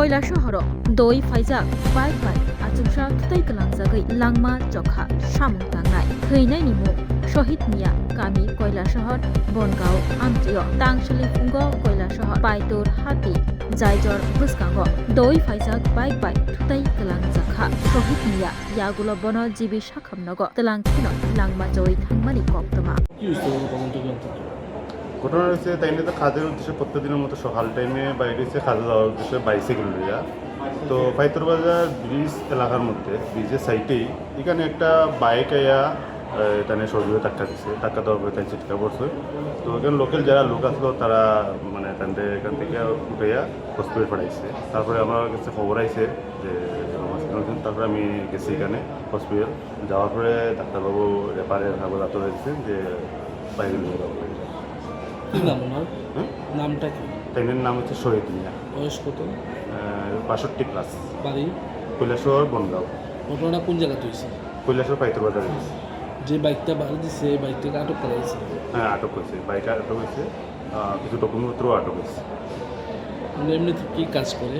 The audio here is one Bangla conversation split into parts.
কৈলাসহর দই ফাইজাक बाइक आचुंसा थुतै कलांजागै लांमा जखा सामुं तांनाय थैनाय निमु शहीद मिया गामि কৈলাসহর बनगाव आमथियो तांसलि फुंगो কৈলাসহর पाइतुर हाति जायजर बुसकांगो दई फाइजाक बाइक थुतै कलांजाखा शहीद मिया यागुलो बन जिबि साखामनगो तलांखिनो लांमा जई थांमानि कप्तमा ঘটনা হয়েছে তাই নিয়ে তো কাজের উদ্দেশ্যে প্রত্যেকদিনের মতো সকাল টাইমে বাইরে হচ্ছে কাজে যাওয়ার উদ্দেশ্যে বাইসাইকেল লইয়া তো পাইতর বাজার ব্রিজ এলাকার মধ্যে ব্রিজের সাইডেই এখানে একটা বাইক আইয়া এখানে সজীবে ধাক্কা দিচ্ছে ধাক্কা দেওয়ার পরে তাই চিৎকার করছে তো এখানে লোকাল যারা লোক আসলো তারা মানে তাদের এখান থেকে উঠাইয়া হসপিটাল পাঠাইছে তারপরে আমার কাছে খবর আইছে যে তারপরে আমি গেছি এখানে হসপিটাল যাওয়ার পরে ডাক্তারবাবু রেফারের কাগজ আতর হয়েছে যে বাইরে নিয়ে যাওয়া কি নাম ওনার? নামটা কি? ট্রেনের নাম হচ্ছে শহীদ মিয়া, বয়স কত? ৬২+। বাড়ি? কৈলাসহর বনগাঁও। ঘটনাটা কোন জায়গাতে হয়েছে? কৈলাসহর পাইতর বাজারে হয়েছে। যে বাইকটা বাড়ি দিচ্ছে এই বাইকটাকে আটক করা হয়েছে? হ্যাঁ, আটক হয়েছে, বাইক আটক হয়েছে, কিছু ডকুমেন্টপত্রও আটক হয়েছে। উনি এমনিতে কী কাজ করে?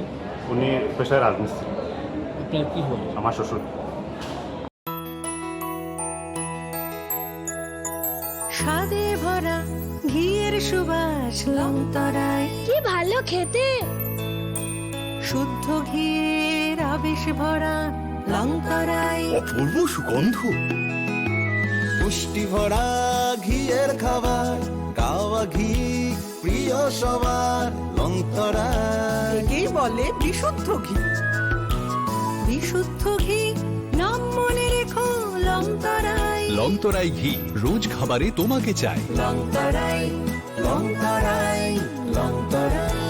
উনি পেশায় রাজমিস্ত্রি। আপনার কি হয়? আমার শ্বশুর। স্বাদে ভরা ঘিয়ের সুবাস লংতরায় কি ভালো খেতে, শুদ্ধ ঘিয়ের আবেশ ভরা লংতরায় অপূর্ব সুগন্ধ, পুষ্টি ভরা ঘিয়ের খাবার, গাওয়া ঘি প্রিয় সবার লংতরায়। একেই বলে বিশুদ্ধ ঘি। বিশুদ্ধ ঘি নাম মনে রেখো লংতরায়। লংতরাই ঘি রোজ খাবারে তোমাকে চাই। লংতরায় লংতরায় লংতরায়।